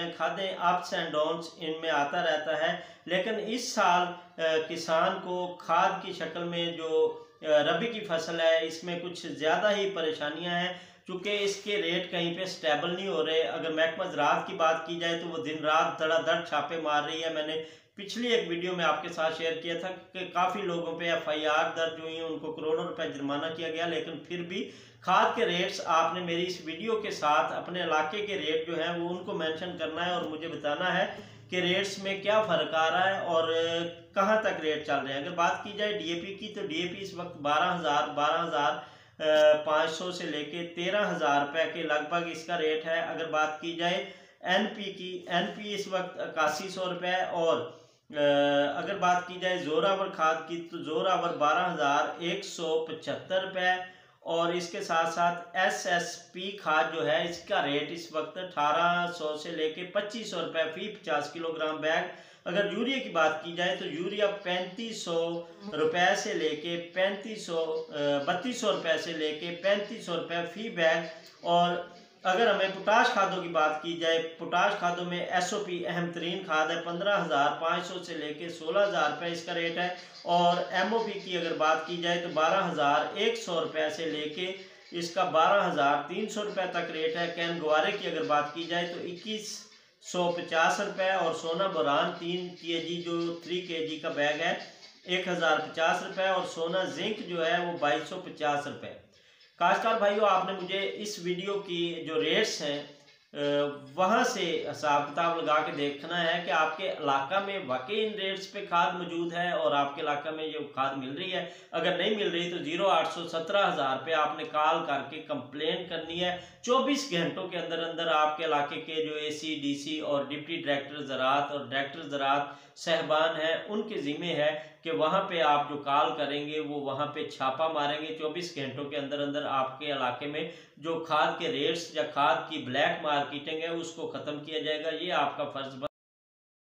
हैं, खादें ups and downs इनमें आता रहता है। लेकिन इस साल किसान को खाद की शक्ल में जो रबी की फसल है इसमें कुछ ज़्यादा ही परेशानियां हैं, चूँकि इसके रेट कहीं पे स्टेबल नहीं हो रहे। अगर महकमा ज़राअत की बात की जाए तो वो दिन रात धड़ाधड़ छापे मार रही है। मैंने पिछली एक वीडियो में आपके साथ शेयर किया था कि काफ़ी लोगों पे FIR दर्ज हुई, उनको करोड़ों रुपए जुर्माना किया गया, लेकिन फिर भी खाद के रेट्स आपने मेरी इस वीडियो के साथ अपने इलाके के रेट जो हैं वो उनको मेंशन करना है और मुझे बताना है कि रेट्स में क्या फ़र्क आ रहा है और कहाँ तक रेट चल रहे हैं। अगर बात की जाए DAP की तो DAP इस वक्त 12,500 से लेके 13,000 रुपये के लगभग इसका रेट है। अगर बात की जाए NP की, NP इस वक्त 8100 रुपये और अगर बात की जाए जोरावर खाद की तो जोरावर 12,175 रुपये और इसके साथ साथ SSP खाद जो है इसका रेट इस वक्त 1800 से लेके 2500 रुपये फी 50 किलोग्राम बैग। अगर यूरिया की बात की जाए तो यूरिया 3500 रुपये से लेके 3200 रुपये से लेके 3500 रुपये फी बैग। और अगर हमें पोटाश खादों की बात की जाए, पोटाश खादों में SOP अहम तरीन खाद है 15,500 से लेके 16,000 रुपये इसका रेट है। और MOP की अगर बात की जाए तो 12,100 रुपये से लेके इसका 12,300 रुपये तक रेट है। कैन गवारे की अगर बात की जाए तो 2150 रुपये और सोना बोरान 3 kg जो 3 kg का बैग है 1,050 रुपये और सोना जिंक जो है वो 2250 रुपये। काश्तकार भाइयों, आपने मुझे इस वीडियो की जो रेट्स हैं वहाँ से हिसाब किताब लगा के देखना है कि आपके इलाका में वाकई इन रेट्स पे खाद मौजूद है और आपके इलाका में जो खाद मिल रही है। अगर नहीं मिल रही तो 0817,000 पे आपने कॉल करके कंप्लेंट करनी है। 24 घंटों के अंदर अंदर आपके इलाके के जो AC DC और डिप्टी डायरेक्टर ज़राअत और डायरेक्टर ज़राअत साहबान हैं उनके ज़िम्मे है कि वहाँ पे आप जो कॉल करेंगे वो वहाँ पे छापा मारेंगे। 24 घंटों के अंदर अंदर आपके इलाके में जो खाद के रेट्स या खाद की ब्लैक मार्केटिंग है उसको ख़त्म किया जाएगा। ये आपका फ़र्ज़